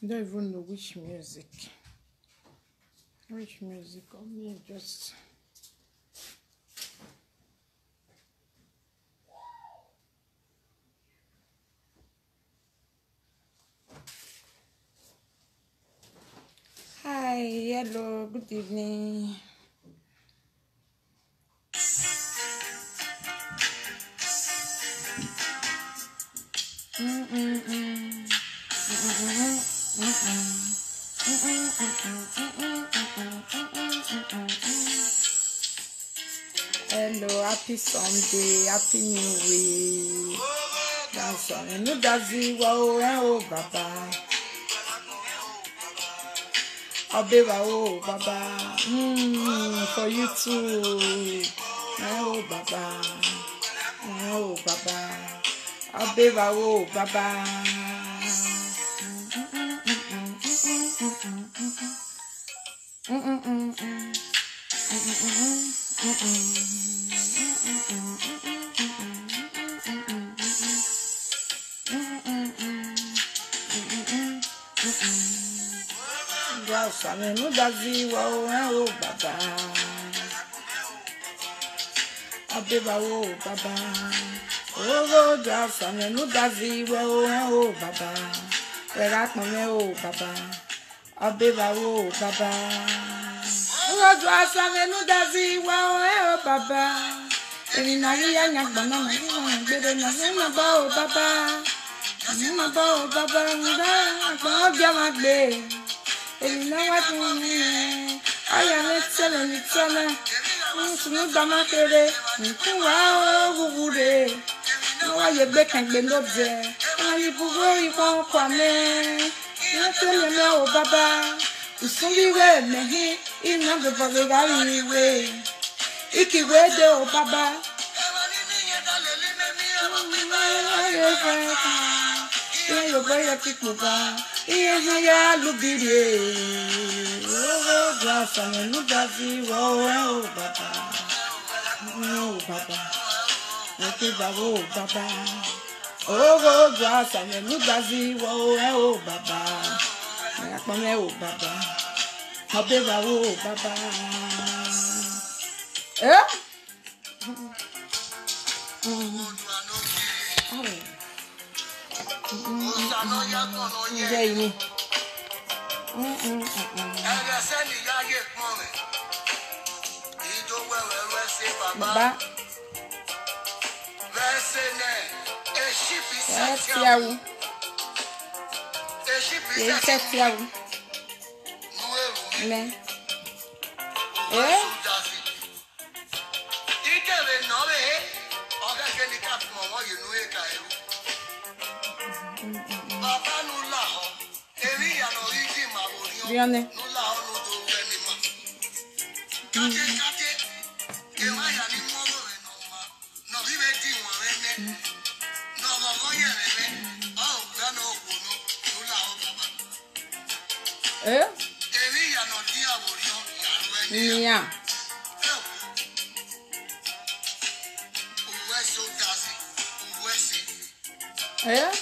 don't even know which music. Which music? Or me just. Hi, hello, good evening. Hello, happy Sunday, happy New Week. That's all. You know that's it. Oh, Baba. Oh, baby, oh, Baba. For you too. Oh, Baba. Oh, Baba. Oh, baby, oh, Baba. Same no dazi wa o baba abeba o baba o da same no dazi wa o baba era pome o baba abeba o baba o da same no dazi wa o baba eni na ya nyagba na na gbede na na ba o baba na ba o baba nda agba bia ma gbe. You know what I mean? I am a telling it, telling you, Damakere, wow, who would it? No, I back and bend up there. And you won't come in. You tell me, no, Baba. You soon be well, me, in number for the valley way. Iki way, though, Baba. You're very a yeah, look at it. Oh, glass and look at it. Oh, Baba. Oh, Baba. Okay, Baba. Baba. Oh, glass and look at it. Oh, Baba. Oh, Baba. Oh, Baba. Oh, Baba. Eh? Yeah, Baba. Yeah. Yeah.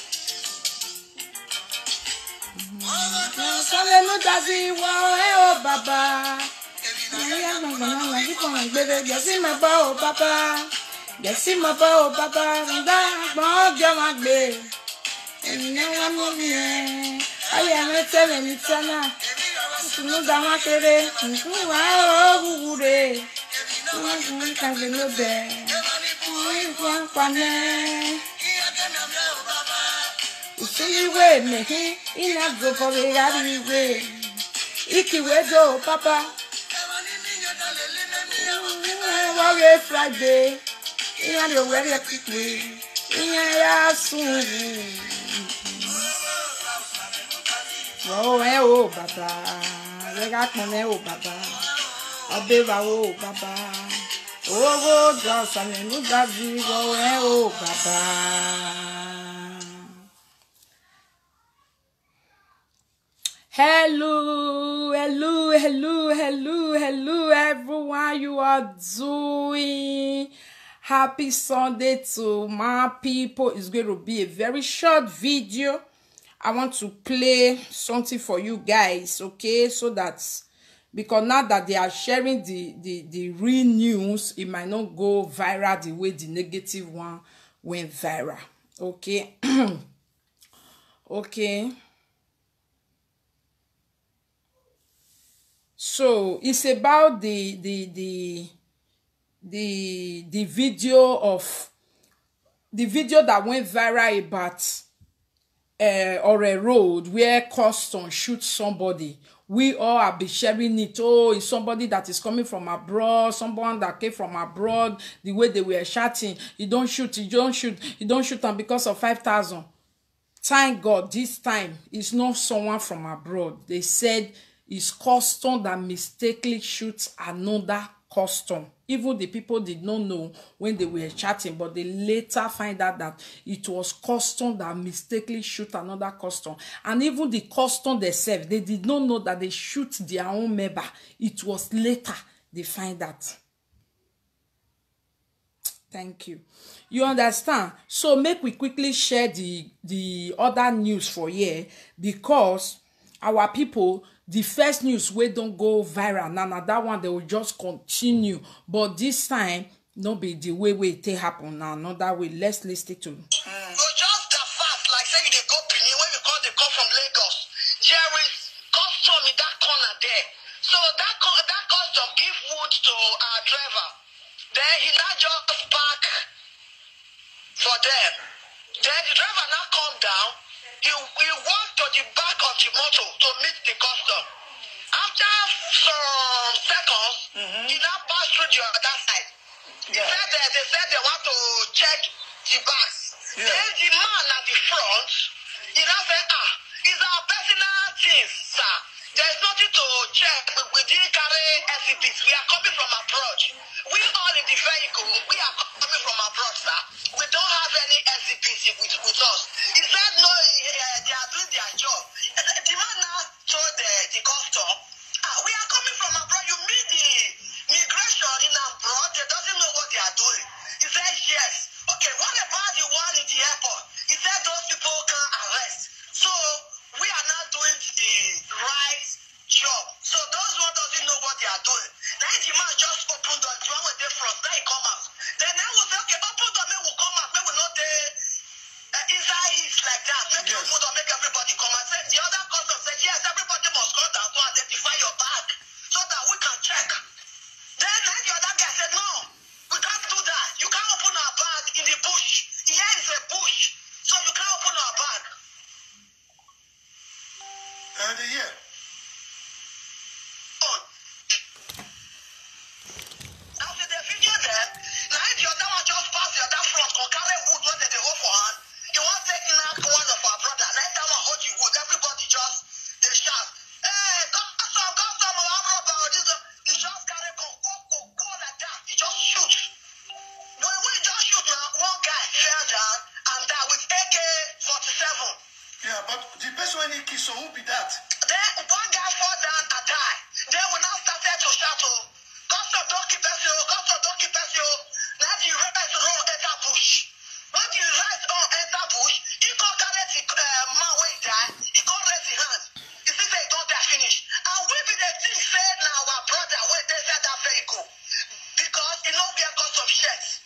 Oh, Baba. Yes, my bow, Papa. Yes, my bow, Papa. And now I'm moving. I am a telling it, Sana. No, Damakere. Wow, who would it? I can't be no bear. See way, me, in a go for the garden way. Iki wedo, Papa. Warrior Friday. In a very quick way. In a soon. Oh, Baba. They got my oh, Baba. A baby, oh, Baba. Oh, just a new Gazi. Oh, Baba. Hello, everyone. You are doing. Happy Sunday to my people. It's going to be a very short video. I want to play something for you guys, okay? So that, because now that they are sharing the real news, it might not go viral the way the negative one went viral, okay? Okay. So it's about the video of the video that went viral about or a road where custom shoot somebody. We all have been sharing it. Oh, it's somebody that is coming from abroad, someone that came from abroad, the way they were shouting, you don't shoot, you don't shoot, you don't shoot, and because of 5,000. Thank God this time it's not someone from abroad. They said it's custom that mistakenly shoots another custom. Even the people did not know when they were chatting, but they later find out that it was custom that mistakenly shoot another custom. And even the custom themselves, they did not know that they shoot their own member. It was later they find out. Thank you. You understand? So make we quickly share the other news for here, because our people, the first news we don't go viral. Now that one they will just continue, but this time no be the way it happen. Now another way. Let's listen to. Just that fast, like say you dey go Benin when you come from Lagos. There is custom in that corner there. So that custom give wood to our driver. Then he now just park for them. Then the driver now come down. He walk to the back of the motor to meet the custom. After some seconds, he now pass through the other side. Yeah. They said they want to check the bags. Yeah. Then the man at the front, he now said, it's our personal things, sir. There's nothing to check. We didn't carry SCPs. We are coming from abroad. We all in the vehicle, we are coming from abroad, sir. We don't have any SCPs with us. He said, no, they are doing their job. The man now told the custom, we are coming from abroad. You mean the migration in abroad? They doesn't know what they are doing. He said, yes. Okay, what about the one in the airport? He said those people can arrest. So we are not doing the right job. So those one doesn't know what they are doing. Then the man just opened the one with the front. Then he come out. Then I will say, okay, open the man will come out. Maybe not the inside is like that. Make you open the make everybody come out. Say, the other custom said, yes, everybody must come down to identify your bag so that we can check. Then the other guy said, no, we can't do that. You can't open our bag in the bush. Here is a bush. So you can't open our bag. And here. After the video there, now the other one just passed the other front, can carry wood when they go for hand. You want to take knock one of our brother. Now that one hold you wood. Everybody just they shout, hey, custom, I'm rubber. He just carry go like that. He just shoot. When we just shoot now, one guy fell down and died with AK-47. Yeah, but the person when he killed, so who be that? Then one guy fall down and die. Then we now started to shout, custom don't keep us, custom don't keep us. Now the rest run enter bush. When the rest enter bush, he go carry the man when he die, he go raise his hand. He see say he don't die finish. And we be the thing said now our brother when they said that vehicle. Because he no wear custom shirts.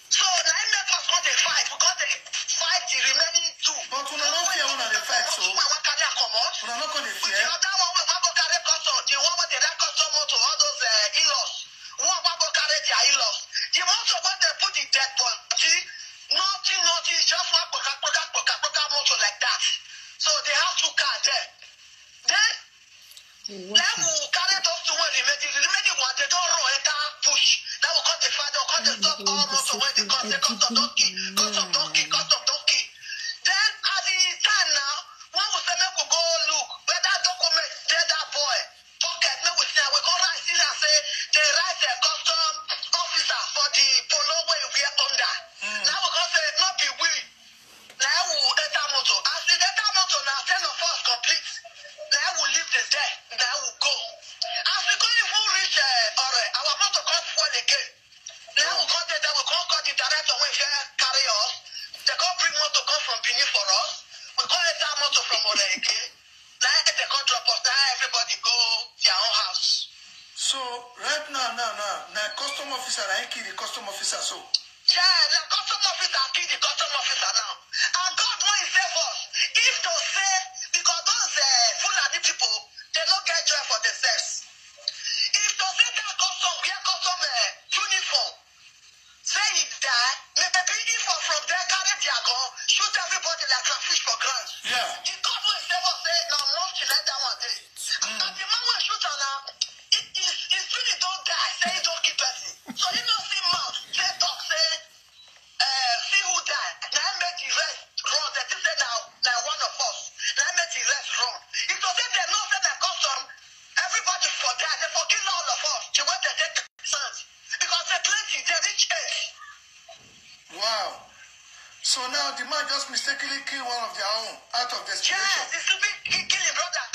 So now he make us go to fight. We got to fight the remaining two. But we don't fear one of the fight, so we not going to fear. The other one we go carry custom. The one with the right custom motor, all those in-laws. One go carry their in-laws. The motor when they put the dead body, nothing, just one motor like that. So they have two cars there. Then then we carry those two when the remaining one they don't run enter push. Then we cut the fire, they cut the stop all motor when they come, they custom donkey. Then at the time now, when we say make we go look where that document there that boy pocket, make we say we go write in and say they write a custom officer for the polo where you wear under. Now we go say not be we. Now we enter motor. As the enter motor now 10 of us complete. Now we leave the day. Now we go. As we go even reach our motor come fuel again. Now we go there, we go call the director when they carry us. They go bring motor come from Benin for us. We go enter motor from Oreke. Now they can't drop us. Now everybody go their own house. So right now, custom officer, I kill the custom officer. So yeah, the custom officer kill the custom officer now. And God won't save us. If to say because those Fulani people, they don't get joy for themselves. If to say that custom, we are custom uniform. Say he die, maybe if from there carry their gun, shoot everybody like a fish for ground. yeah. The God will save us. Say no, nothing like that one day. And the man will shoot her now. It really don't die. Say he don't keep person. So he don't see mouth. Say talk. Say see who die. Now I make the rest run. They just say now one of us. Now I make the rest run. If to say they know say they custom, everybody for that. They for kill all of us. The way they take sons. Because they plenty. They reach age. Wow. So now the man just mistakenly killed one of their own out of desperation. Yes, it's to be killing brother.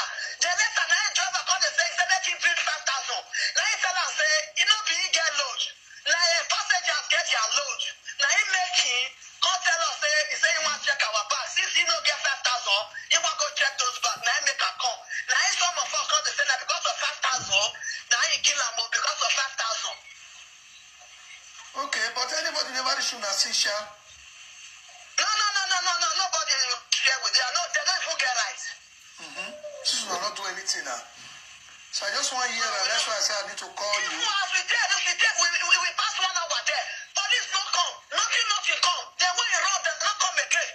The later night driver called and say let him bring 5,000. Now he tell us say he no be get load. Now passengers get their load. Now he make him come tell us say he say he want check our bag. Since he no get 5,000, he want go check those bags. Now he make a come. Now he some of us come to say that because of 5,000, now he kill him because of 5,000. Okay, but anybody never should have seen Sha. No. Nobody share with them. No, they don't even get right. This will not do anything now. So I just want to hear that. That's why I said I need to call you. We pass 1 hour there. Police don't come. Nothing come. Then when you run, they don't come again.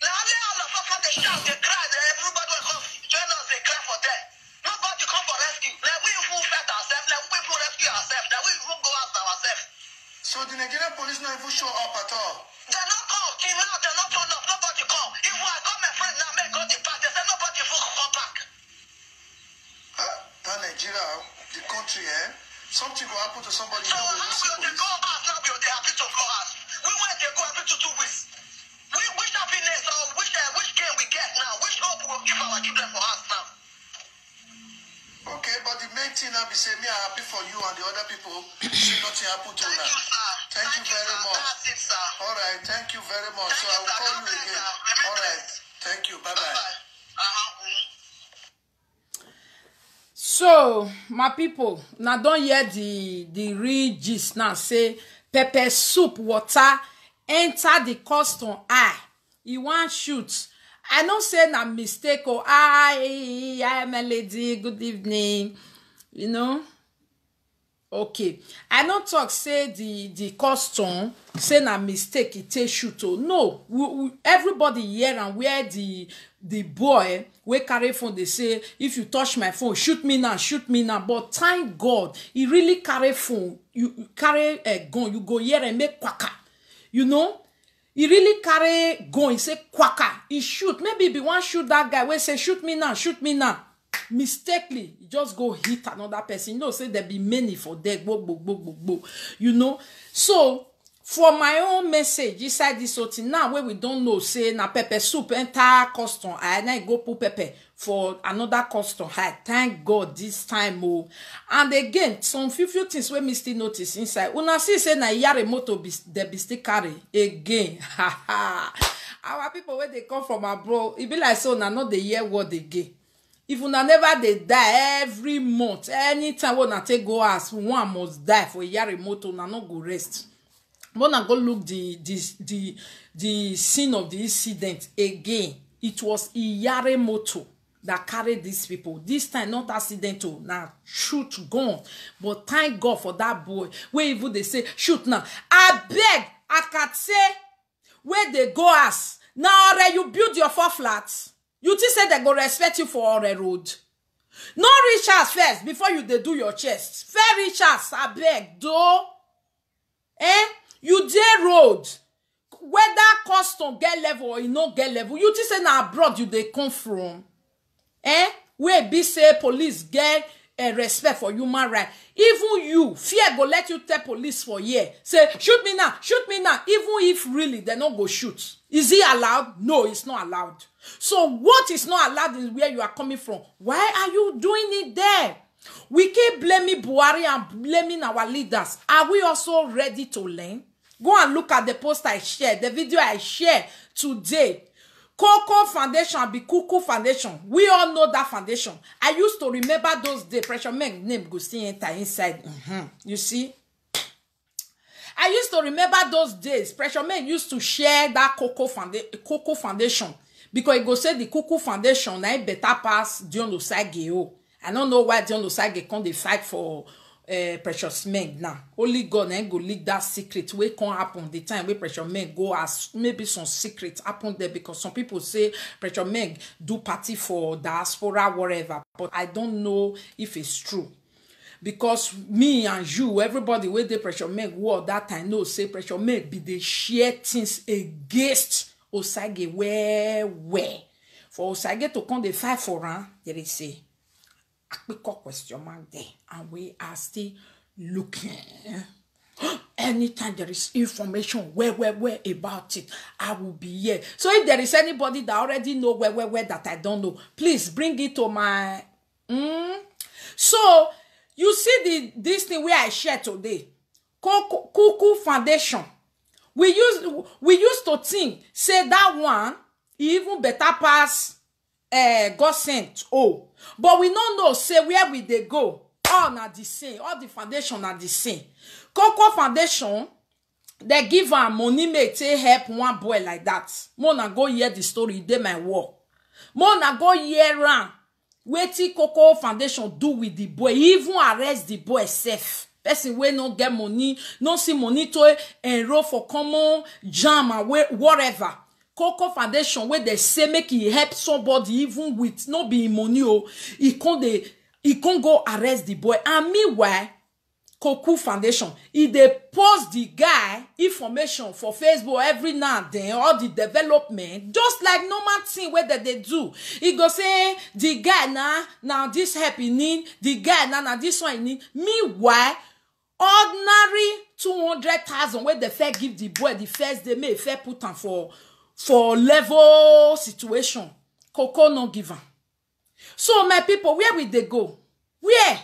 Now only all of us when they shout, they cry. Everybody will come join us. They cry for them. Nobody come for rescue. Now we even fight ourselves. Now we even rescue ourselves. Now we even go after ourselves. So the Nigerian police not even show up at all. They not come. Till now they not turn up. Nobody come. Even I call my friend now, make go the park. They say nobody even come back. That Nigeria, the country, something will happen to somebody. So how will they go out now? Will they happy to go out? We went they go every 2 weeks. Which happiness or which game we get now? Which hope will give our children for us now? Okay, but the main thing now be say me I'm happy for you and the other people. See nothing happen to Thank them. you, sir. Thank you very much. That's it, sir. All right, thank you very much. Thank So I will you, sir. call God you bless, again. sir. All right, thank you. Bye bye. So my people, now don't hear the real gist now. Say pepper soup water enter the custom eye. You want shoot. I don't say na mistake or I am a lady. Good evening. You know. Okay, I don't talk say the custom say na mistake it take shoot. Oh no, everybody here and where the boy we carry phone they say if you touch my phone shoot me now. But thank God he really carry phone. You carry a gun, you go here and make quacka. You know, he really carry gun. He say quacka. He shoot. Maybe be one shoot that guy. We say shoot me now. Mistakenly you just go hit another person. You know say there be many for there. You know, so for my own message inside this whole thing now where we don't know say na pepper soup enter custom and I go put pepper for another custom high. Thank God this time oh. And again some few things wey me still notice inside una see say na yare motor they be still carry again. Our people where they come from abroad it be like so na not the year what they get. If una never they die every month, anytime when I take go ask one must die for a year motor, na no go rest. When I go look the scene of the incident again, it was Iyare motor that carried these people. This time not accidental, now shoot gone. But thank God for that boy. Where even they say shoot now. I beg, I can say where they go ask. Now already you build your 4 flats. You think say they go respect you for a road. No reach us first before you they do your chest. Fair reach us, I beg, though. You dey road. Whether custom get level or you no get level. You think say na abroad you they come from. Where be say police get respect for human right. Even you, fear go let you tell police for year. Say, shoot me now. Even if really they not go shoot. Is it allowed? No, it's not allowed. So what is not allowed is where you are coming from. Why are you doing it there? We keep blaming Buhari and blaming our leaders. Are we also ready to learn? Go and look at the post I shared, the video I shared today. Coco Foundation be Cuckoo Foundation. We all know that foundation. I used to remember those days. Pressure Meg name go see enter inside. You see? I used to remember those days. Pressure Meg used to share that Coco Foundation. Because it go say the Cuckoo Foundation na better pass Dion Osage. I don't know why Dion Osage come dey fight for Precious Meg now. Only God ain't go leak that secret wey can happen the time where Precious Meg go as maybe some secret happen there, because some people say Precious Meg do party for diaspora whatever, but I don't know if it's true. Because me and you, everybody wey dey Precious Meg war that time know say Precious Meg be dey share things against Osage where for Osage to come dey fight for am, there is say a question mark there, and we are still looking. Anytime there is information where about it, I will be here. So if there is anybody that already know where that I don't know, please bring it to my So you see this thing where I share today, Cuckoo Foundation. We used to think say that one even better pass God sent. Oh, but we don't know say where we they go. All na the same. All the foundation are the same. Coco Foundation, they give her money make to help one boy like that. Mona go hear the story. They my work. Mona go hear around. Wetin Coco Foundation do with the boy. Even arrest the boy safe. Person wey no get money, no see money to enroll for common jam and whatever. Coco Foundation where they say make he help somebody even with no be money he can't go arrest the boy. And meanwhile, Coco Foundation they post the guy information for Facebook every now and then, all the development, just like normal thing where they do. He go say the guy now this help he need, the guy now this one he need. Meanwhile, ordinary 200,000 where they fair give the boy the first day may fair put on for level situation. Coco no give am. So my people, where will they go? Where?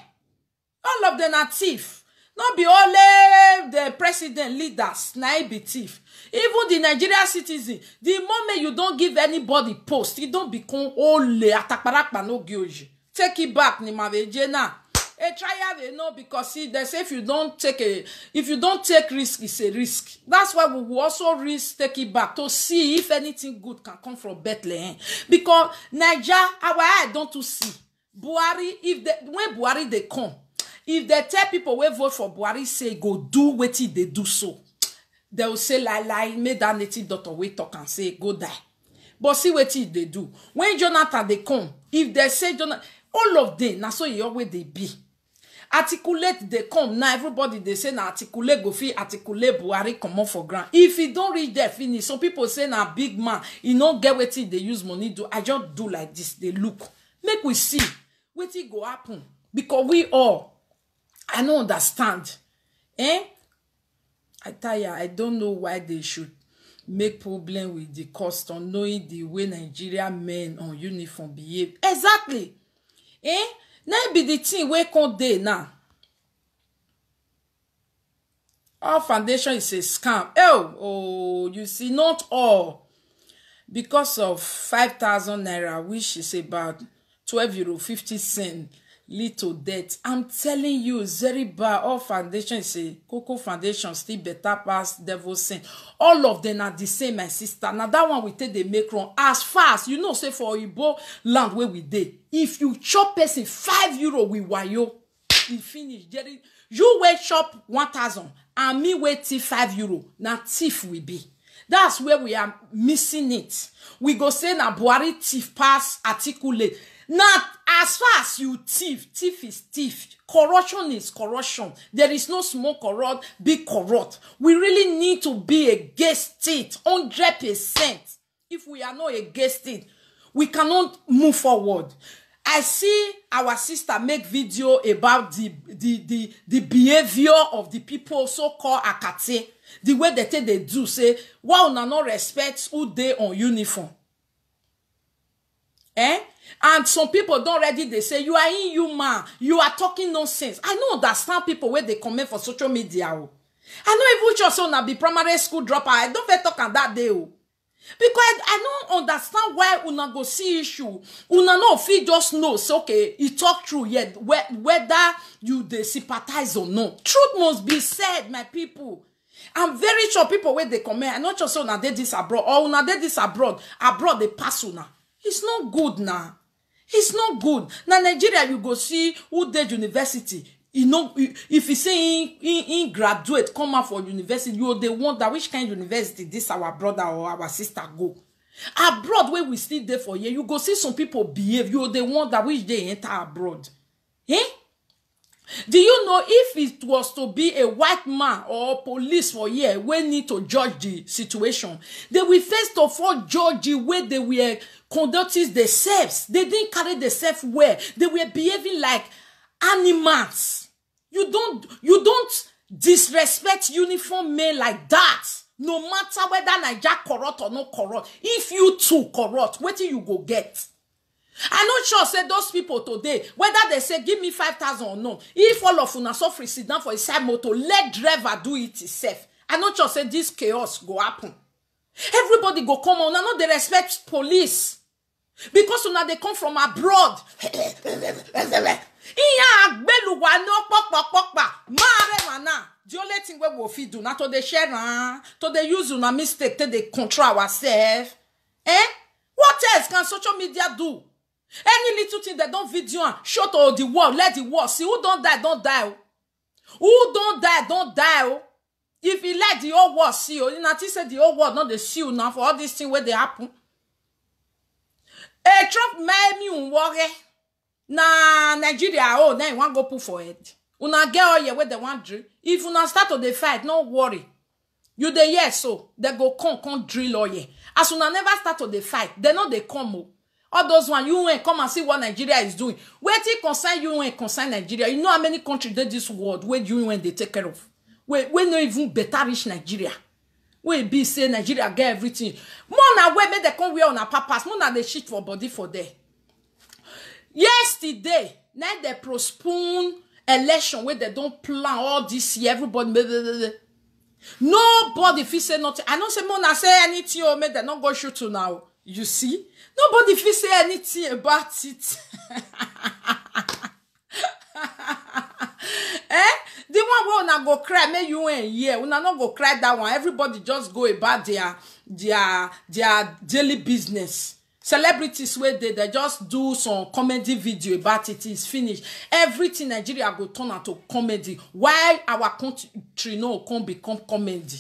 All of them are thief. Not be only the president leaders, na be thief. Even the Nigerian citizen, the moment you don't give anybody post, you don't become only ataparakpa no gyoji. Take it back, ni maveje na. A trial they know, because see, they say if you don't take risk, it's a risk. That's why we will also risk take it back to see if anything good can come from Bethlehem. Because Niger, our eye don't to see. Buhari, when Buhari they come, if they tell people we vote for Buhari, say go do what they do so, they will say lie, make that native doctor wait talk and say go die. But see what they do. When Jonathan they come, if they say Jonathan, all of them, now so you always they be. Articulate they come now, everybody they say na articulate go fit articulate Buhari come on for ground. If he don't reach there finish, some people say na big man, he don't get what they use money do. I just do like this, they look. Make we see what it go happen. Because we all, I don't understand. I tell you, I don't know why they should make problem with the custom, knowing the way Nigerian men on uniform behave. Exactly. Now be the thing where come day now. All foundation is a scam. Oh, you see, not all. Because of 5,000 naira, which is about 12 euro 50 cents, little debt. I'm telling you, very bad. All foundation is a Coco Foundation still better pass devil sin. All of them are the same, my sister. Now that one we take the make wrong. As fast, you know, say for Igbo land where we did. If you chop person 5 euro with wayo, we finish. You wait chop 1,000 and me wait till 5 euro. Now thief we be. That's where we are missing it. We go say na Buhari thief pass articulate. Now, as far as you thief is thief. Corruption is corruption. There is no small corrupt, big corrupt. We really need to be against it 100%. If we are not against it, we cannot move forward. I see our sister make video about the behavior of the people so-called Akate. The way they do say, wow, na no respect who they on uniform. And some people don't ready, they say, you are inhuman, you are talking nonsense. I don't understand people where they comment for social media. I know if you just want to be primary school dropout, I don't fit talk on that day. Because I don't understand why una go see issue. Una no fit just know, so okay, he talk true yet, whether you they sympathize or not. Truth must be said, my people. I'm very sure people where they comment, I'm not just say una did this abroad, or una did this abroad they pass una. It's not good now. It's not good. Now Nigeria, you go see who did university. You know, if you say in graduate come out for university, you they wonder which kind of university this our brother or our sister go. Abroad where we still there for year, you go see some people behave, you they wonder which they enter abroad. Eh? Do you know if it was to be a white man or police for year, we need to judge the situation. They will first of all judge the way they were conducting themselves. They didn't carry themselves well. They were behaving like animals. You don't disrespect uniform men like that. No matter whether Nigeria corrupt or not corrupt. If you too corrupt, what do you go get? I'm not sure say those people today, whether they say give me 5,000 or no, if all of una suffer sit down for a side motor, let driver do it himself. I'm not sure say this chaos go happen. Everybody go come on, now they respect police. Because una they come from abroad. Iya agbeluwa no pokpokpokpa mare wana the only thing we will fit do na to dey share to dey use una mistake to dey control ourselves. What else can social media do? Any little thing they don't video and show to the world, let the world see who don't die, don't die. Who don't die, don't die. If he let the whole world see, you know, say the whole world not the see you now for all these things where they happen. Trump made me worry. Na Nigeria, oh, then you want go put for it. Una get all your where they want drill. If una start to the fight, no worry. You the yes, so they go come drill all ye. As una never start to the fight, they know they come. All those one, you ain't come and see what Nigeria is doing. Where it concern you ain't concern Nigeria. You know how many countries did this world where you ain't they take care of. We no even better reach Nigeria. We be say Nigeria get everything. More na where make they come wear on a purpose. More na they shit for body for there. Yesterday, now they postpone election where they don't plan all this year. Everybody, blah, blah, blah. Nobody feel say nothing. I don't say Mona say anything or make they not go shoot to now. You see, nobody feel say anything about it. The one where una go cry, make you ain't here. Una not go cry that one. Everybody just go about their daily business. Celebrities where they just do some comedy video about it is finished. Everything Nigeria go turn out to comedy. Why our country no can become comedy?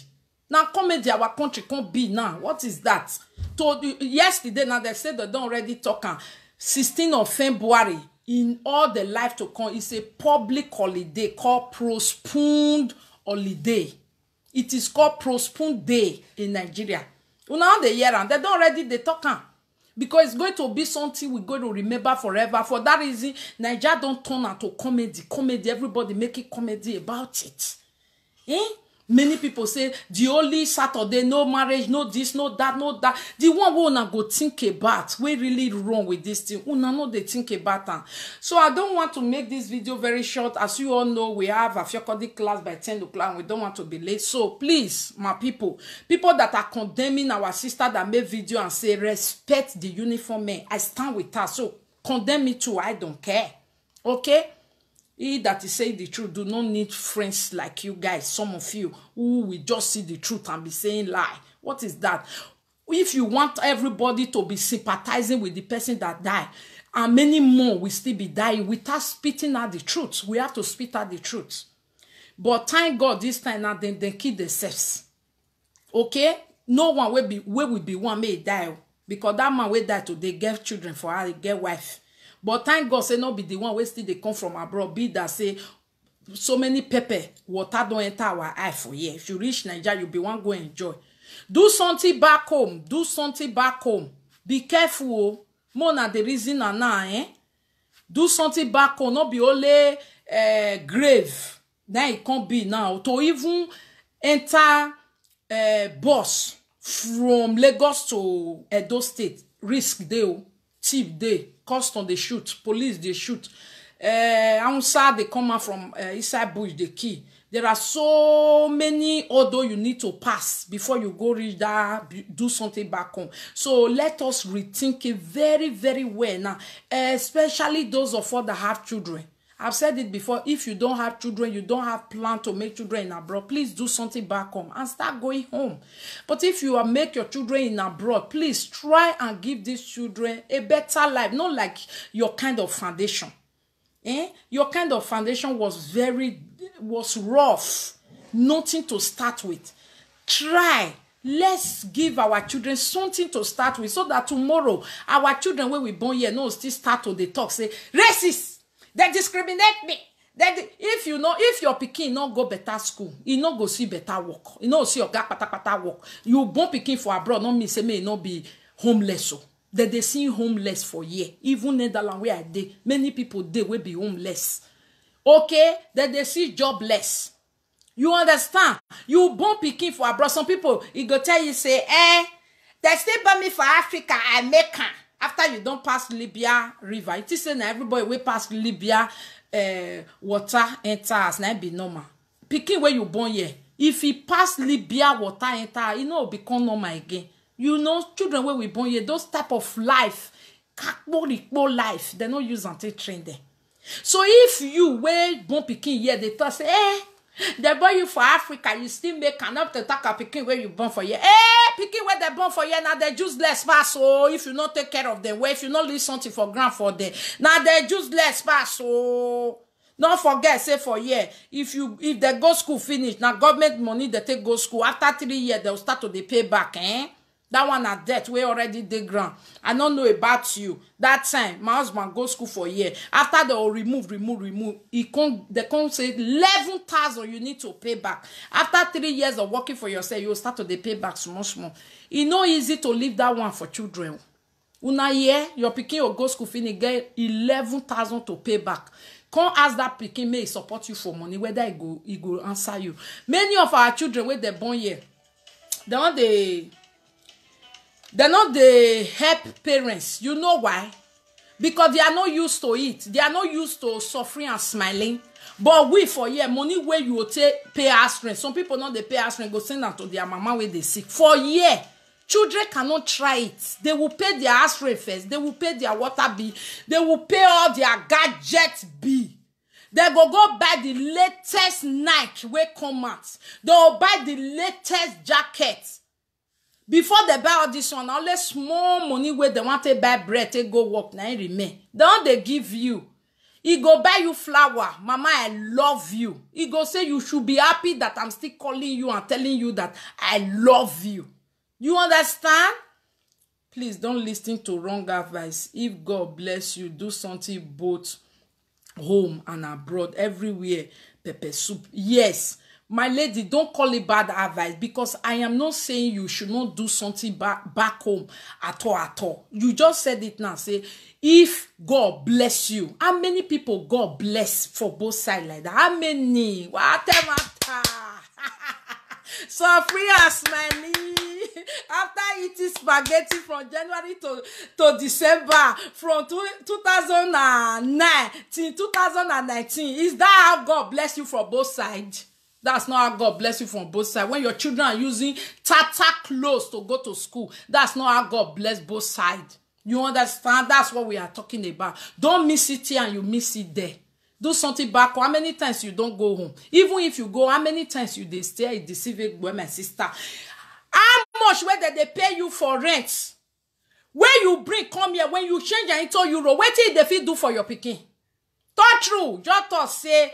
Now comedy our country can't be now. What is that? So yesterday now they said they don't already talk on 16th of February in all the life to come. It's a public holiday called postponed holiday. It is called postponed day in Nigeria. Now the year and they don't already they talk on. Because it's going to be something we're going to remember forever. For that reason, Nigeria don't turn out to comedy. Comedy, everybody making comedy about it. Many people say, the only Saturday, no marriage, no this, no that, no that. The one we wanna go think about, we really wrong with this thing. Una know they think about them. So I don't want to make this video very short. As you all know, we have a Fiokodi class by 10 o'clock. We don't want to be late. So please, my people that are condemning our sister that made video and say, respect the uniform men. I stand with her. So condemn me too. I don't care. Okay? He that is saying the truth do not need friends like you guys, some of you who will just see the truth and be saying lie. What is that? If you want everybody to be sympathizing with the person that died, and many more will still be dying without spitting out the truth. We have to spit out the truth. But thank God this time now they kill themselves. Okay? No one will be one may die. Because that man will die today, get children for her, get wife. But thank God, say not be the one where still they come from abroad. Be that say so many pepper, water don't enter our eye for you. If you reach Nigeria, you'll be one go enjoy. Do something back home. Do something back home. Be careful. More na the reason now, Do something back home. Not be only grave. Now it can't be now. To even enter bus from Lagos to Edo State. Risk day. Tip day. Custom they shoot, police they shoot, outside they come out from inside bush, the key. There are so many although you need to pass before you go reach that, do something back home. So let us rethink it very, very well now, especially those of us that have children. I've said it before, if you don't have children, you don't have plan to make children in abroad, please do something back home and start going home. But if you make your children in abroad, please try and give these children a better life, not like your kind of foundation. Your kind of foundation was rough, nothing to start with. Try. Let's give our children something to start with so that tomorrow our children when we born here no still start to the talk say racist, they discriminate me. If you know, if your pikin no go better school, you no go see better work, you no see your pata work. You born pikin for abroad, no mean say may no be homeless. So they see homeless for year. Even Netherlands where I dey, many people they will be homeless. Okay, that they see jobless. You understand? You born pikin for abroad. Some people, he go tell you, say, they still born me for Africa, I make her. After you don't pass Libya river. It is saying everybody will pass Libya water enters, na be normal. Pikin where you born here, if he pass Libya water enter, you know, become normal again. You know, children where we born here, those type of life, life, they don't use until train them. So if you were born pikin here, they thought say, they born you for Africa, you still make enough to talk a pikin where you born for here. Pikin where they born for here, now they just less pass. So if you not take care of them, well, if you not leave something for grant for them, now they just less pass. So don't forget, say for year, if they go school finish, now government money they take go school. After 3 years, they'll start to they pay back, That one at debt, we already did ground. I don't know about you. That time, my husband go school for a year. After they will remove. They can't say 11,000 you need to pay back. After 3 years of working for yourself, you will start to pay back small. It's not easy to leave that one for children. Una year, your pikin will go school finish, get 11,000 to pay back. Can't ask that pikin may support you for money, whether he go answer you. Many of our children, when they're born here, they're not the help parents. You know why? Because they are not used to it. They are not used to suffering and smiling. But we for year money where you will take pay house rent. Some people not they pay house rent, go send them to their mama where they sick. For year, children cannot try it. They will pay their house rent first. They will pay their water bill. They will pay all their gadget bill. They go buy the latest Nike where come out. They will buy the latest jacket. Before they buy all this one, only small money where they want to buy bread, they go work, now remain. Don't they give you? He go buy you flour. Mama, I love you. He go say you should be happy that I'm still calling you and telling you that I love you. You understand? Please don't listen to wrong advice. If God bless you, do something both home and abroad, everywhere. Pepper soup. Yes. My lady, don't call it bad advice because I am not saying you should not do something back home at all. You just said it now. Say, if God bless you, how many people God bless for both sides like that? How many? Whatever. So free as money. After eating spaghetti from January to December, from 2009 till 2019, is that how God bless you for both sides? That's not how God bless you from both sides. When your children are using Tata clothes to go to school, that's not how God bless both sides. You understand? That's what we are talking about. Don't miss it here and you miss it there. Do something back. How many times you don't go home? Even if you go, how many times you they stay at the civic with my sister? How much where they pay you for rent? Where you bring, come here, when you change into euro, what did they fit do for your pikin? Talk true. Just talk say,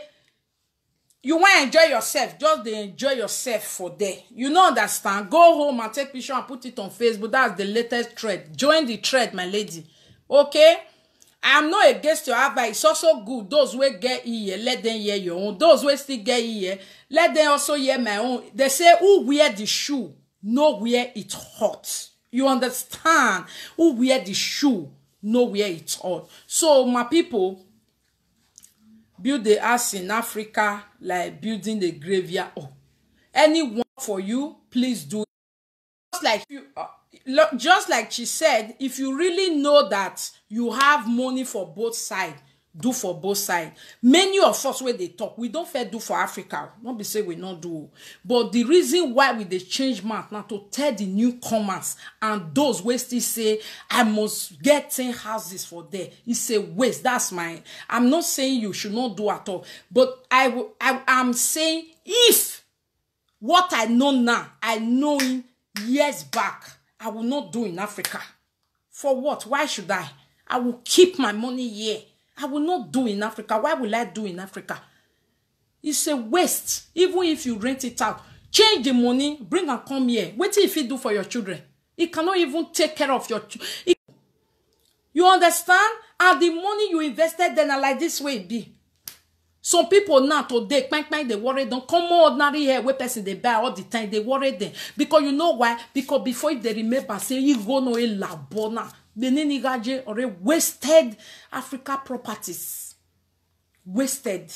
you want to enjoy yourself, just enjoy yourself for there. You don't understand. Go home and take picture and put it on Facebook. That's the latest trend. Join the trend, my lady. Okay? I am not against your advice. It's also good. Those who get here, let them hear your own. Those who still get here, let them also hear my own. They say, who wear the shoe, know where it's hot. You understand? Who wear the shoe, know where it's hot. So, my people, build the house in Africa like building the graveyard. Oh, anyone for you, please do it. Just like she said, if you really know that you have money for both sides, do for both sides. Many of us where they talk, we don't fair do for Africa. Not be say we not do. But the reason why we they change mouth now to tell the newcomers and those who still say I must get 10 houses for there. It's a waste. That's mine. I'm not saying you should not do at all. But I'm saying if what I know now, I know in years back, I will not do in Africa. For what? Why should I? I will keep my money here. I will not do in Africa. Why will I do in Africa? It's a waste. Even if you rent it out, change the money, bring and come here. What if you do for your children? It cannot even take care of your children. You understand? And the money you invested then are like this way it be. Some people now today, they worry don't come more ordinary here where person they buy all the time. They worry them. Because you know why? Because before they remember, say you go no a labona. The Ninigaje already wasted Africa properties. Wasted.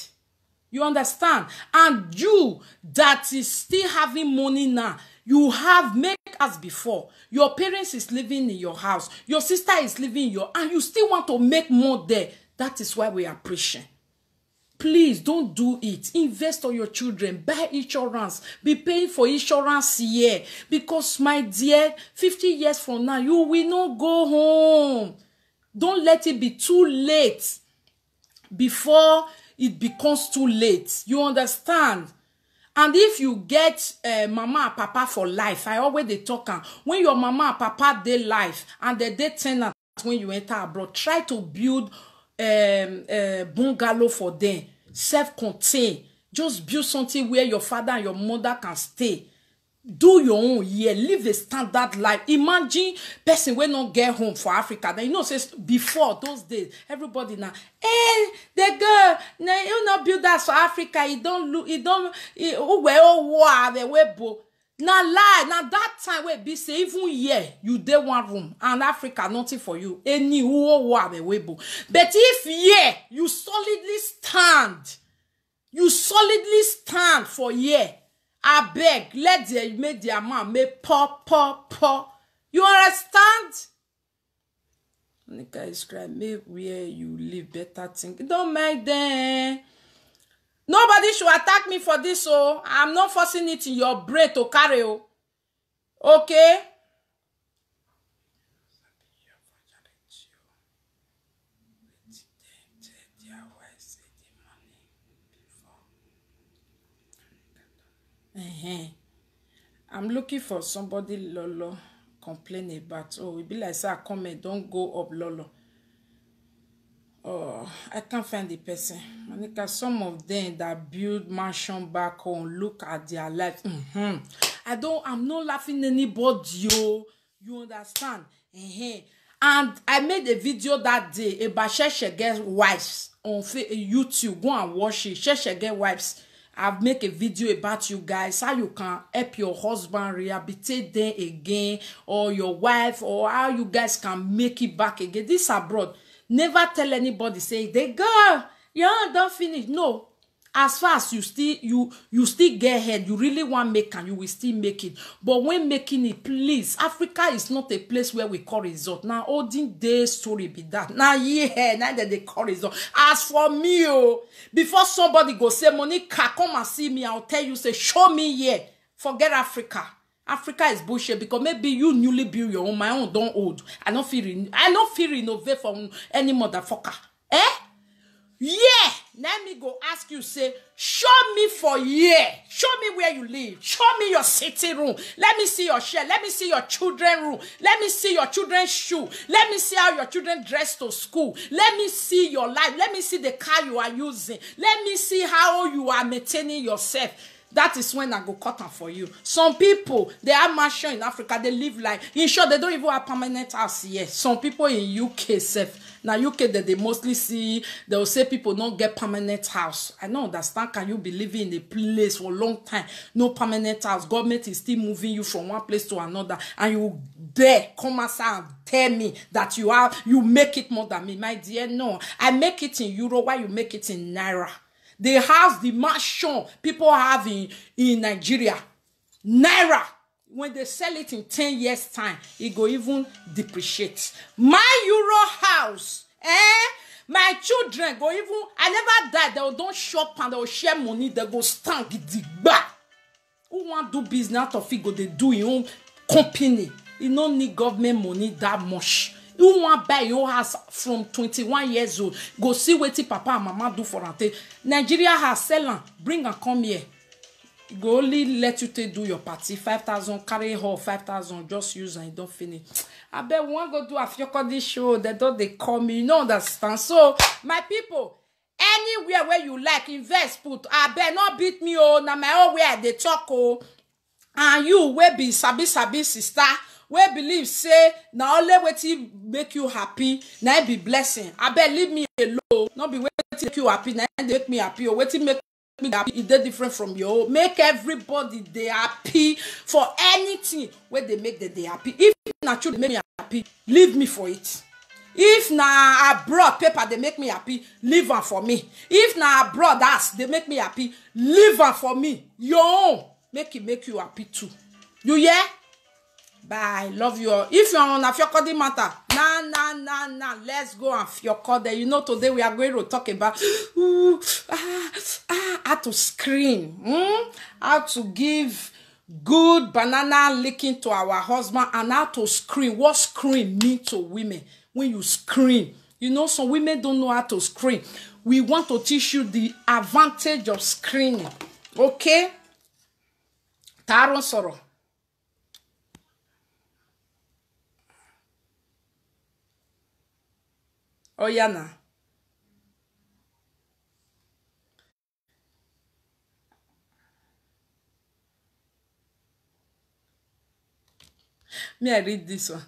You understand? And you that is still having money now, you have made as before. Your parents is living in your house. Your sister is living in your, and you still want to make more there. That is why we are preaching. Please don't do it. Invest on your children. Buy insurance. Be paying for insurance here. Because, my dear, 50 years from now, you will not go home. Don't let it be too late before it becomes too late. You understand? And if you get mama and papa for life, I always they talk. When your mama and papa dey life and they tenant when you enter abroad, try to build bungalow for them, self-contained. Just build something where your father and your mother can stay. Do your own year, live a standard life. Imagine person when not get home for Africa. Then you know, says before those days, everybody now, hey, the girl, now you not build that for Africa. You don't look, you don't, the webo. Now lie, now that time where be say even here you dey one room and Africa nothing for you. Any the webo. But if yeah, you solidly stand for yeah. I beg, let them make their man make po. You understand? Nika is crying, make where you live better think. Don't mind them. Nobody should attack me for this, oh. I'm not forcing it in your brain to carry, oh. Okay? I'm looking for somebody Lolo complain about. Oh, it be like say comment don't go up Lolo. Oh, I can't find the person. Monica, some of them that build mansion back home, look at their life. I'm not laughing anybody, yo. You understand? And I made a video that day about Sheshege wives on YouTube. Go and watch it. Sheshege wives. I've made a video about you guys, how you can help your husband rehabilitate them again, or your wife, or how you guys can make it back again. This abroad. Never tell anybody, say, they girl, don't finish. No. As far as you still get ahead, you really want to make and you will still make it. But when making it, please, Africa is not a place where we call result. Now, olden days story be that. Now, yeah, now that they call result. As for me, before somebody go say, Monica, come and see me, I'll tell you, say, show me here. Forget Africa. Africa is bullshit because maybe you newly build your own. My own don't old. I don't feel renovate from any motherfucker. Yeah, let me go ask you, say, show me for year. Show me where you live. Show me your sitting room. Let me see your share. Let me see your children's room. Let me see your children's shoe. Let me see how your children dress to school. Let me see your life. Let me see the car you are using. Let me see how you are maintaining yourself. That is when I go cut them for you. Some people, they have mansion in Africa. They live like, in short, they don't even have permanent house here. Some people in UK, now UK that they mostly see, they will say people don't get permanent house. I don't understand. Can you be living in a place for a long time? No permanent house. Government is still moving you from one place to another. And you dare come outside and tell me that you make it more than me. My dear, no. I make it in euro while you make it in naira. The house, the mansion people have in Nigeria, naira, when they sell it in 10 years' time, it go even depreciate. My euro house, My children go even, I never die, they don't shop and they will share money, they go stand gidigba. Who want do business out of it, go they do your own company. You don't need government money that much. You want buy your house from 21 years old, go see what papa and mama do for ante. Nigeria has selling, bring and come here. Go only let you take do your party, 5,000, carry her 5,000, just use and you don't finish. I bet we want go do a Fiokodi show, they don't they call me, you know understand. So, my people, anywhere where you like, invest, put, I bet not beat me, oh, na my own where they talk, oh, and you will be sabi sister, where believe say, na only wetin make you happy, na be blessing. I bet leave me alone, not be wetin make you happy, na they make me happy, or wetin make me happy, is they different from you. Make everybody they happy for anything where they make they happy. If naturally make me happy, leave me for it. If na abroad paper they make me happy, leave am for me. If na abroad ass they make me happy, leave am for me. Your own make it make you happy too. You hear? Bye. Love you all. If you're on a Fiokodi matter, nah. Let's go and Fiokodi. You know, today we are going to talk about how to scream, how to give good banana licking to our husband, and how to scream. What scream mean to women when you scream? You know, some women don't know how to scream. We want to teach you the advantage of screaming. Okay? Taron Soro. Oh, Yana. Me, I read this one.